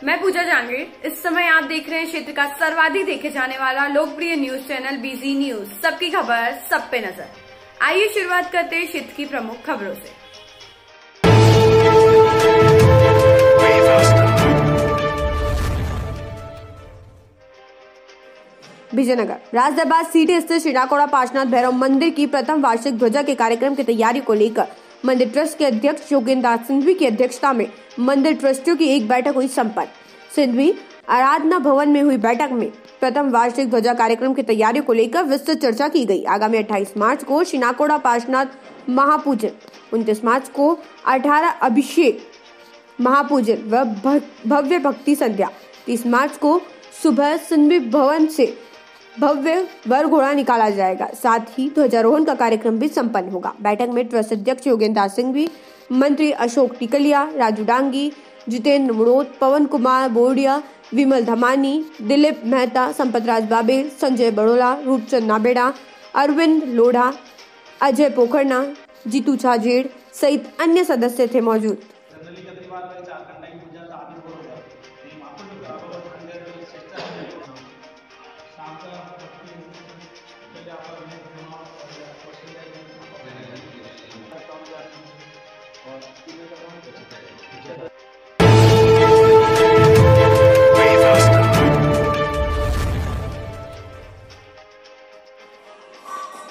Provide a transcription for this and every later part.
मैं पूजा जहांगीर। इस समय आप देख रहे हैं क्षेत्र का सर्वाधिक देखे जाने वाला लोकप्रिय न्यूज चैनल बीजी न्यूज। सबकी खबर सब पे नजर। आइए शुरुआत करते हैं क्षेत्र की प्रमुख खबरों से। विजयनगर राजदरबार सिटी स्थित श्रीनाकोड़ा पार्श्वनाथ भैरव मंदिर की प्रथम वार्षिक ध्वजा के कार्यक्रम की तैयारी को लेकर मंदिर ट्रस्ट के अध्यक्ष योगेंद्र दास सिंघवी की अध्यक्षता में मंदिर ट्रस्टियों की एक बैठक हुई संपन्न। सिंघवी आराधना भवन में हुई बैठक में प्रथम वार्षिक ध्वजा कार्यक्रम की तैयारी को लेकर विस्तृत चर्चा की गई। आगामी 28 मार्च को श्रीनाकोड़ा पार्श्वनाथ महापूजन, 29 मार्च को 18 अभिषेक महापूजन व भव्य भक्ति संध्या, 30 मार्च को सुबह सिंघवी भवन से भव्य वर घोड़ा निकाला जाएगा। साथ ही ध्वजारोहण का कार्यक्रम भी संपन्न होगा। बैठक में ट्रस्ट अध्यक्ष योगेंद्र दास सिंघवी, मंत्री अशोक टिकलिया, राजू डांगी, जितेंद्र मुनोत, पवन कुमार बोडिया, विमल धमानी, दिलीप मेहता, संपतराज बाबेल, संजय बड़ोला, रूपचंद नाबेड़ा, अरविंद लोढ़ा, अजय पोखरना, जीतू छाजेड़ सहित अन्य सदस्य थे मौजूद।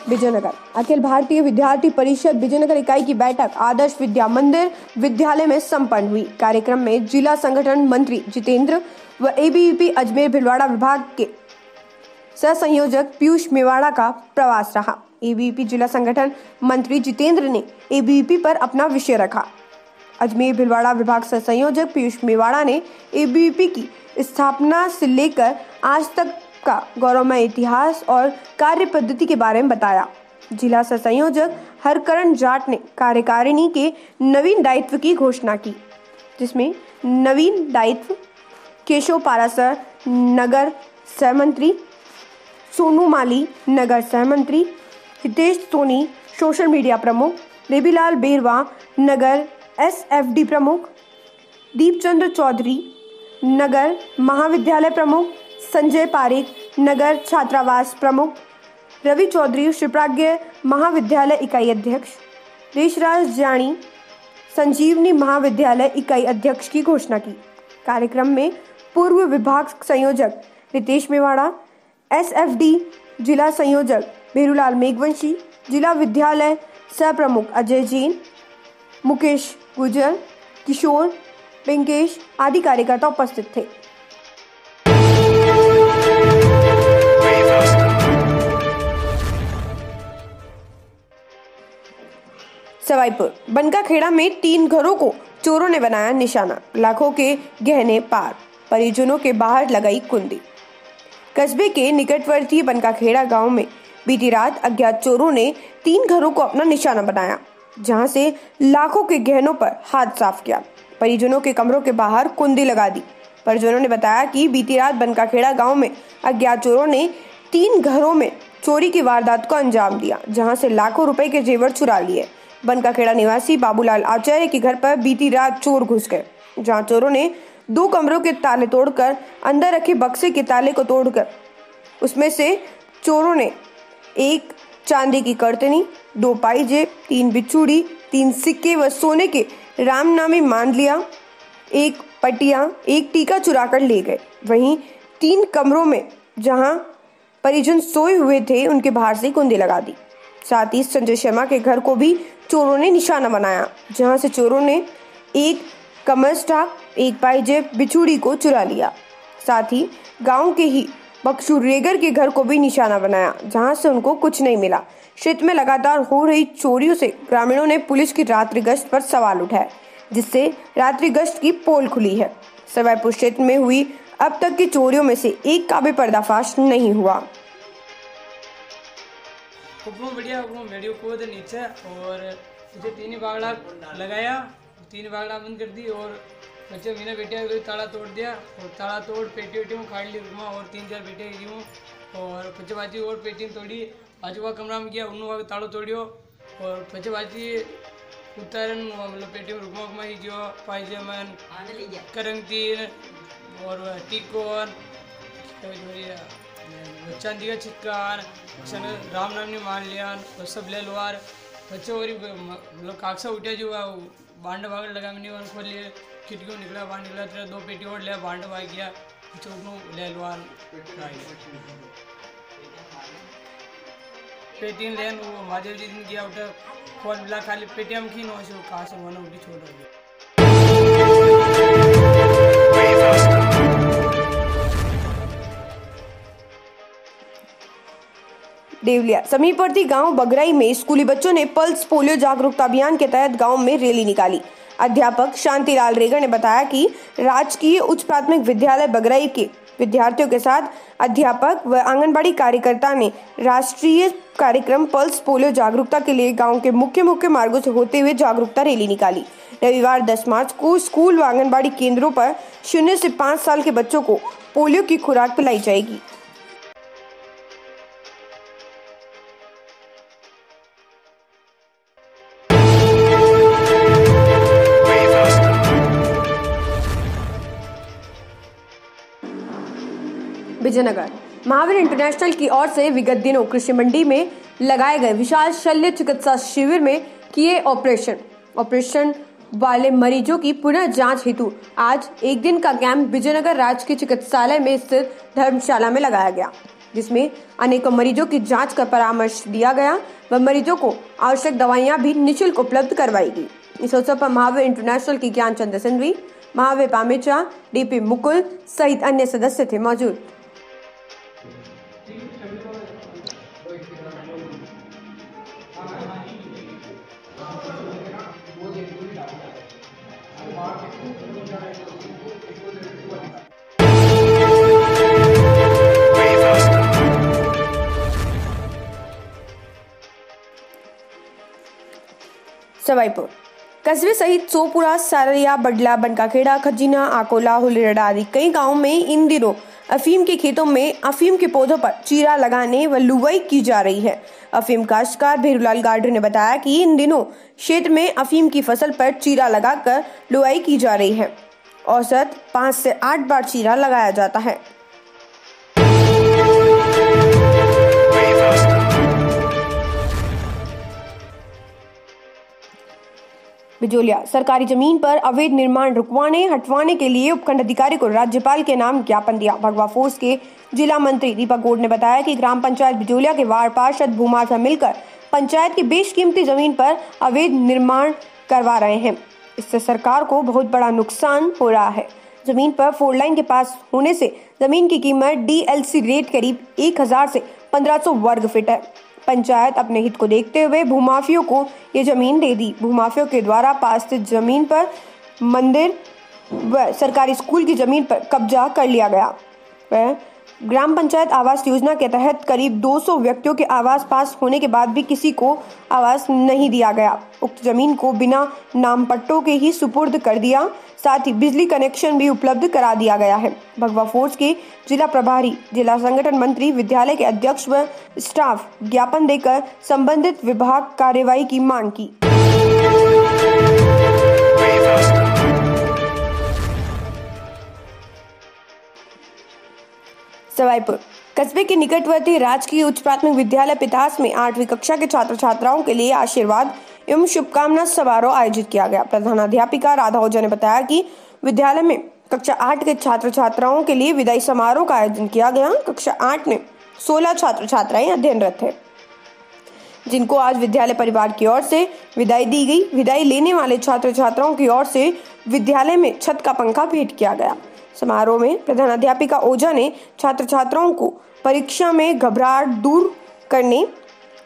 विजयनगर अखिल भारतीय विद्यार्थी परिषद विजयनगर इकाई की बैठक आदर्श विद्या मंदिर विद्यालय में संपन्न हुई। कार्यक्रम में जिला संगठन मंत्री जितेंद्र व एबीवीपी अजमेर भिलवाड़ा विभाग के सह संयोजक पीयूष मेवाड़ा का प्रवास रहा। एबीवीपी जिला संगठन मंत्री जितेंद्र ने एबीवीपी पर अपना विषय रखा। अजमेर भिलवाड़ा विभाग सह संयोजक पीयूष मेवाड़ा ने एबीवीपी की स्थापना से लेकर आज तक का गौरवमय इतिहास और कार्य पद्धति के बारे में बताया। जिला सह संयोजक हरकरण जाट ने कार्यकारिणी के नवीन दायित्व की घोषणा की, जिसमें नवीन दायित्व केशव पारासर नगर सहमंत्री, सोनू माली नगर सहमंत्री, हितेश सोनी सोशल मीडिया प्रमुख, बेबीलाल बेरवा नगर एसएफडी प्रमुख, दीपचंद्र चौधरी नगर महाविद्यालय प्रमुख, संजय पारिक नगर छात्रावास प्रमुख, रवि चौधरी शिवप्राज्ञ महाविद्यालय इकाई अध्यक्ष, देशराज जानी संजीवनी महाविद्यालय इकाई अध्यक्ष की घोषणा की। कार्यक्रम में पूर्व विभाग संयोजक रितेश मेवाड़ा, एसएफडी जिला संयोजक भेरूलाल मेघवंशी, जिला विद्यालय सह प्रमुख अजय जैन, मुकेश गुजर, किशोर वेंकेश आदि कार्यकर्ता उपस्थित थे। सवाईपुर बनकाखेड़ा में 3 घरों को चोरों ने बनाया निशाना, लाखों के गहने पार, परिजनों के बाहर लगाई कुंडी। कस्बे के निकटवर्ती बनकाखेड़ा गांव में बीती रात अज्ञात चोरों ने 3 घरों को अपना निशाना बनाया, जहां से लाखों के गहनों पर हाथ साफ किया। परिजनों के कमरों के बाहर कुंडी लगा दी। परिजनों ने बताया कि बीती रात बनकाखेड़ा गांव में अज्ञात चोरों ने 3 घरों में चोरी की वारदात को अंजाम दिया, जहां से लाखों रुपए के जेवर चुरा लिए। बनकाखेड़ा निवासी बाबूलाल आचार्य के घर पर बीती रात चोर घुस गए, जहां चोरों ने 2 कमरों के ताले तोड़कर अंदर रखे बक्से के ताले को तोड़कर उसमें से चोरों ने 1 चांदी की करतनी, 2 पाइजेब, 3 बिछुड़ी, 3 सिक्के व सोने के रामनामी मांडलिया, 1 पटिया, 1 टीका चुरा कर ले गए। वहीं 3 कमरों में जहां परिजन सोए हुए थे उनके बाहर से कुंडी लगा दी। साथ ही संजय शर्मा के घर को भी चोरों ने निशाना बनाया, जहां से चोरों ने 1 कमर स्टाक, 1 पाइजेब, बिछुड़ी को चुरा लिया। साथ ही गांव के ही बक्सू रेगर के घर को भी निशाना बनाया, जहां से उनको कुछ नहीं मिला। क्षेत्र में लगातार हो रही चोरियों से ग्रामीणों ने पुलिस की रात्रि गश्त पर सवाल उठाए, जिससे रात्रि गश्त की पोल खुली है। सवाईपुर क्षेत्र में हुई अब तक की चोरियों में से एक का भी पर्दाफाश नहीं हुआ। बढ़िया वीडियो को नीचे और मुझे 3 बागड़ा लगाया, 3 बागड़ा बंद कर दी और बच्चे मैंने बेटिया ताला तोड़ दिया और ताला तोड़ पेटी वेटी में खाड़ ली रूमा और 3-4 बेटे गिरी हूँ और पचे बाजी और पेटी में तोड़ी। बाजू का कमरा में गया उन्होंने तालो तोड़ियो और पचे बाजी उतारन मतलब पेटी में रुकमा जो पाइजामन करंग तीन और टिकोन चांदी का छिटकान राम नाम ने मान लिया और सब ले लुआर बच्चे और मतलब कागसा उठे जो बांड भाग लगा नहीं खोल लिए खिड़कियों निकला बाहर निकला तेरा 2 पेटी और ले बांड भाग गया चौक ले लुआर पेटीएम लेन वो महादेव जी दिन गया उठा खोल मिला खाली पेटीएम की नो शो कहाँ से मना उठी छोड़ दिया। देवलिया समीपवर्ती गांव बगराई में स्कूली बच्चों ने पल्स पोलियो जागरूकता अभियान के तहत गांव में रैली निकाली। अध्यापक शांतिलाल रेगर ने बताया कि राजकीय उच्च प्राथमिक विद्यालय बगराई के विद्यार्थियों के साथ अध्यापक व आंगनबाड़ी कार्यकर्ता ने राष्ट्रीय कार्यक्रम पल्स पोलियो जागरूकता के लिए गांव के मुख्य मार्गों से होते हुए जागरूकता रैली निकाली। रविवार 10 मार्च को स्कूल व आंगनबाड़ी केंद्रों पर 0 से 5 साल के बच्चों को पोलियो की खुराक पिलाई जाएगी। विजयनगर महावीर इंटरनेशनल की ओर से विगत दिनों कृषि मंडी में लगाए गए विशाल शल्य चिकित्सा शिविर में किए ऑपरेशन वाले मरीजों की पुनः जांच हेतु आज एक दिन का कैंप विजयनगर राजकीय चिकित्सालय में स्थित धर्मशाला में लगाया गया, जिसमें अनेकों मरीजों की जांच का परामर्श दिया गया व मरीजों को आवश्यक दवाइयां भी निःशुल्क उपलब्ध करवाई गई। इस अवसर पर महावीर इंटरनेशनल की ज्ञान चंद्र सिंधवी, महावीर पामेचा, डीपी मुकुल सहित अन्य सदस्य थे मौजूद। सवाईपुर कस्बे सहित सोपुरा, साररिया, बडला, बनकाखेड़ा, खजीना, आकोला, हुलिरडा आदि कई गांवों में इन दिनों अफीम के खेतों में अफीम के पौधों पर चीरा लगाने व लुवाई की जा रही है। अफीम काश्तकार भेरूलाल गाडर ने बताया कि इन दिनों क्षेत्र में अफीम की फसल पर चीरा लगाकर लुवाई की जा रही है। औसत 5 से 8 बार चीरा लगाया जाता है। बिजोलिया सरकारी जमीन पर अवैध निर्माण हटवाने के लिए उपखंड अधिकारी को राज्यपाल के नाम ज्ञापन दिया। भगवा फोर्स के जिला मंत्री दीपक गोड ने बताया कि ग्राम पंचायत बिजोलिया के वार्ड पार्षद भूमाफिया मिलकर पंचायत की बेशकीमती जमीन पर अवैध निर्माण करवा रहे हैं। इससे सरकार को बहुत बड़ा नुकसान हो रहा है। जमीन पर 4 लाइन के पास होने से जमीन की कीमत डीएलसी रेट करीब 1000 से 1500 वर्ग फीट है। पंचायत अपने हित को देखते हुए भूमाफियों को ये जमीन दे दी। भूमाफियों के द्वारा पास स्थित जमीन पर मंदिर व सरकारी स्कूल की जमीन पर कब्जा कर लिया गया। वह ग्राम पंचायत आवास योजना के तहत करीब 200 व्यक्तियों के आवास पास होने के बाद भी किसी को आवास नहीं दिया गया। उक्त जमीन को बिना नाम पट्टों के ही सुपुर्द कर दिया, साथ ही बिजली कनेक्शन भी उपलब्ध करा दिया गया है। भगवा फोर्स के जिला प्रभारी, जिला संगठन मंत्री, विद्यालय के अध्यक्ष व स्टाफ ज्ञापन देकर संबंधित विभाग कार्रवाई की मांग की। सवाईपुर कस्बे के निकटवर्ती राजकीय उच्च प्राथमिक विद्यालय पितास में 8वीं कक्षा के छात्र छात्राओं के लिए आशीर्वाद एवं शुभकामना समारोह आयोजित किया गया। प्रधानाध्यापिका राधा ओझा ने बताया कि विद्यालय में कक्षा 8 के छात्र छात्राओं के लिए विदाई समारोह का आयोजन किया गया। कक्षा 8 में 16 छात्र छात्राएं अध्ययनरत थे, जिनको आज विद्यालय परिवार की ओर से विदाई दी गई। विदाई लेने वाले छात्र छात्राओं की ओर से विद्यालय में छत का पंखा भेंट किया गया। समारोह में प्रधानाध्यापिका ओझा ने छात्र छात्राओं को परीक्षा में घबराहट दूर करने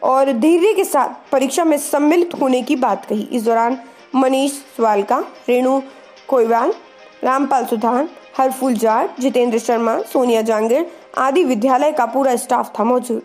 और धैर्य के साथ परीक्षा में सम्मिलित होने की बात कही। इस दौरान मनीष स्वालका, रेणु कोईवाल, रामपाल सुधान, हरफुल जाट, जितेंद्र शर्मा, सोनिया जांगिर आदि विद्यालय का पूरा स्टाफ था मौजूद।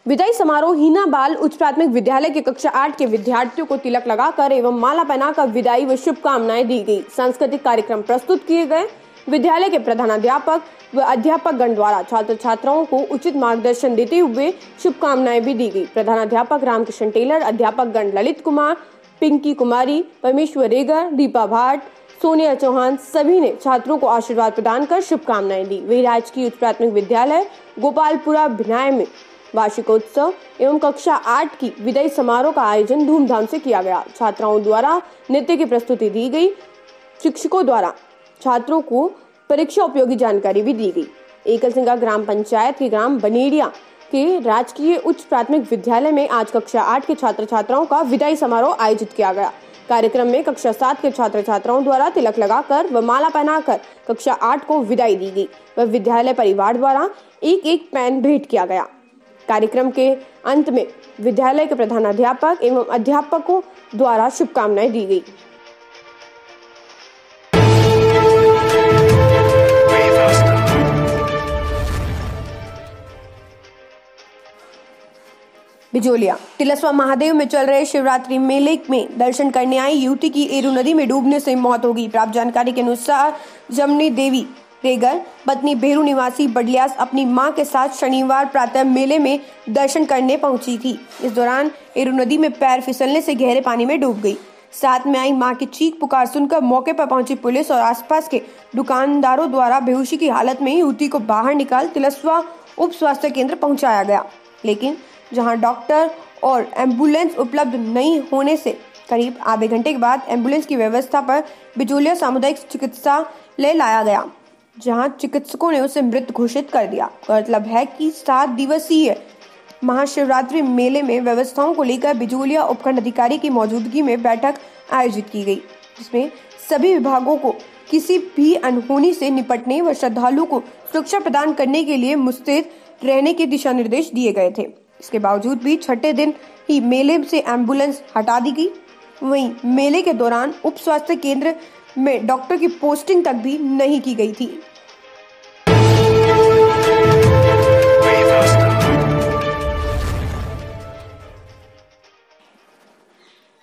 विदाई समारोह हीना बाल उच्च प्राथमिक विद्यालय के कक्षा 8 के विद्यार्थियों को तिलक लगाकर एवं माला पहनाकर विदाई व शुभकामनाएं दी गई। सांस्कृतिक कार्यक्रम प्रस्तुत किए गए। विद्यालय के प्रधानाध्यापक व अध्यापक गण द्वारा छात्र छात्राओं को उचित मार्गदर्शन देते हुए शुभकामनाएं भी दी गई। प्रधानाध्यापक रामकृष्ण टेलर, अध्यापक गण ललित कुमार, पिंकी कुमारी, परमेश्वर रेगर, दीपा भाट, सोनिया चौहान सभी ने छात्रों को आशीर्वाद प्रदान कर शुभकामनाएं दी। वही राजकीय उच्च प्राथमिक विद्यालय गोपालपुरा भिनाय में वार्षिकोत्सव एवं कक्षा 8 की विदाई समारोह का आयोजन धूमधाम से किया गया। छात्राओं द्वारा नृत्य की प्रस्तुति दी गई। शिक्षकों द्वारा छात्रों को परीक्षा उपयोगी जानकारी भी दी गई। एकलसिंगा ग्राम पंचायत के ग्राम बनेड़िया के राजकीय उच्च प्राथमिक विद्यालय में आज कक्षा 8 के छात्र छात्राओं का विदाई समारोह आयोजित किया गया। कार्यक्रम में कक्षा 7 के छात्र छात्राओं द्वारा तिलक लगाकर व माला पहनाकर कक्षा 8 को विदाई दी गई व विद्यालय परिवार द्वारा एक पेन भेंट किया गया। कार्यक्रम के अंत में विद्यालय के प्रधानाध्यापक एवं अध्यापकों द्वारा शुभकामनाएं दी गई। बिजोलिया तिलस्वा महादेव में चल रहे शिवरात्रि मेले में दर्शन करने आई युवती की एरू नदी में डूबने से मौत हो गई। प्राप्त जानकारी के अनुसार जमनी देवी रेगर पत्नी बेरू निवासी बडलियास अपनी मां के साथ शनिवार प्रातः मेले में दर्शन करने पहुंची थी। इस दौरान एरू नदी में पैर फिसलने से गहरे पानी में डूब गई। साथ में आई मां की चीख पुकार सुनकर मौके पर पहुंची पुलिस और आसपास के दुकानदारों द्वारा बेहोशी की हालत में युवती को बाहर निकाल तिलस्वा उप स्वास्थ्य केंद्र पहुंचाया गया, लेकिन जहां डॉक्टर और एम्बुलेंस उपलब्ध नहीं होने से करीब आधे घंटे के बाद एम्बुलेंस की व्यवस्था पर बिजोलिया सामुदायिक चिकित्सालय लाया गया, जहां चिकित्सकों ने उसे मृत घोषित कर दिया। गौरतलब है कि 7 दिवसीय महाशिवरात्रि मेले में व्यवस्थाओं को लेकर बिजोलिया उपखंड अधिकारी की मौजूदगी में बैठक आयोजित की गई, जिसमें सभी विभागों को किसी भी अनहोनी से निपटने व श्रद्धालुओं को सुरक्षा प्रदान करने के लिए मुस्तैद रहने के दिशा निर्देश दिए गए थे। इसके बावजूद भी छठे दिन ही मेले से एम्बुलेंस हटा दी गई। वहीं मेले के दौरान उप स्वास्थ्य केंद्र में डॉक्टर की पोस्टिंग तक भी नहीं की गई थी।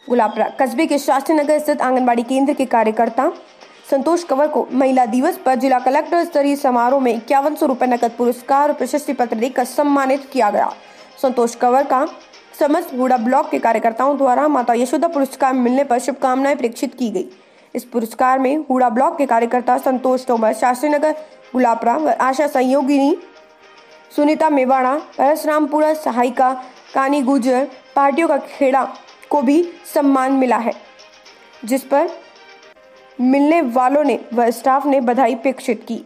गुलाबपुरा कस्बे के शास्त्री नगर स्थित आंगनबाड़ी केंद्र के कार्यकर्ता संतोष कंवर को महिला दिवस पर जिला कलेक्टर स्तरीय समारोह में 5100 रुपए नकद पुरस्कार और प्रशस्ति पत्र देकर सम्मानित किया गया। संतोष कंवर का समस्त हुड़ा ब्लॉक के कार्यकर्ताओं द्वारा माता यशोदा पुरस्कार मिलने पर शुभकामनाएं प्रेषित की गई। इस पुरस्कार में हुड़ा ब्लॉक के कार्यकर्ता संतोष तोमर, शास्त्री नगर गुलाबपुरा व आशा सहयोगिनी सुनीता मेवाड़ा, परसरामपुरा सहायिका कानी गुजर पार्टियों का खेड़ा को भी सम्मान मिला है, जिस पर मिलने वालों ने व स्टाफ ने बधाई प्रेषित की।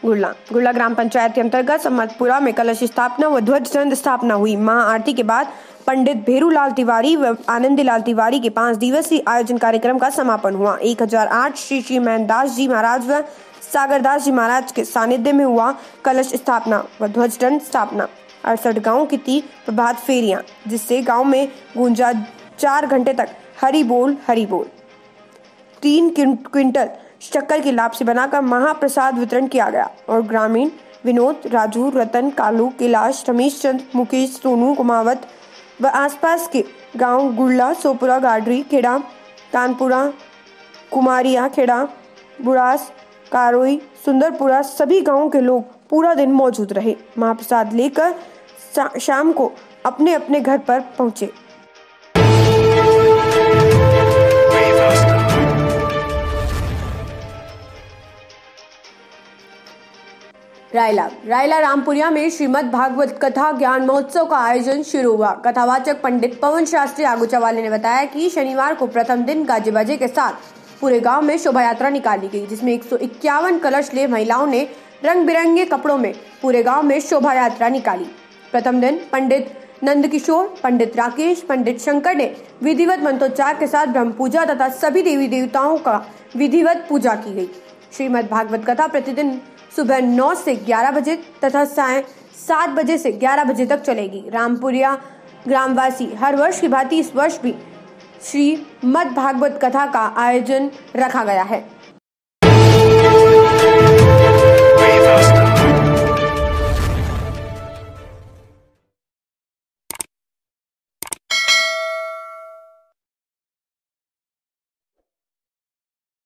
गुड़ला ग्राम पंचायत के अंतर्गत सम्मतपुरा में कलश स्थापना व ध्वज दंड स्थापना हुई। महाआरती के बाद पंडित भेरूलाल तिवारी व आनंदीलाल तिवारी के 5 दिवसीय आयोजन कार्यक्रम का समापन हुआ। 1008 श्री महेंद्रदास जी महाराज व सागरदास जी महाराज के सानिध्य में हुआ कलश स्थापना व ध्वज दंड स्थापना। 68 गाँव की थी प्रभात फेरियां, जिससे गाँव में गूंजा 4 घंटे तक हरि बोल हरि बोल। 3 क्विंटल शक्कर की लापसी बनाकर महाप्रसाद वितरण किया गया और ग्रामीण विनोद, राजू, रतन, कालू, कैलाश, रमेश चंद्र, मुकेश, सोनू, कुमावत व आसपास के गांव गुड़ला, सोपुरा, गाडरी खेड़ा, कानपुरा, कुमारिया खेड़ा, बुड़ास, कारोई, सुंदरपुरा सभी गांवों के लोग पूरा दिन मौजूद रहे। महाप्रसाद लेकर शाम को अपने अपने घर पर पहुंचे। रायला रामपुरिया में श्रीमद् भागवत कथा ज्ञान महोत्सव का आयोजन शुरू हुआ। कथावाचक पंडित पवन शास्त्री आगुचा वाले ने बताया कि शनिवार को प्रथम दिन गाजे बाजे के साथ पूरे गांव में शोभा यात्रा निकाली गई, जिसमें 151 कलश ले महिलाओं ने रंग बिरंगे कपड़ों में पूरे गांव में शोभा यात्रा निकाली। प्रथम दिन पंडित नंदकिशोर, पंडित राकेश, पंडित शंकर ने विधिवत मंत्रोच्चार के साथ ब्रह्म पूजा तथा सभी देवी देवताओं का विधिवत पूजा की गई। श्रीमद् भागवत कथा प्रतिदिन सुबह 9 से 11 बजे तथा सायं 7 बजे से 11 बजे तक चलेगी। रामपुरिया ग्रामवासी हर वर्ष की भांति इस वर्ष भी श्रीमद् भागवत कथा का आयोजन रखा गया है।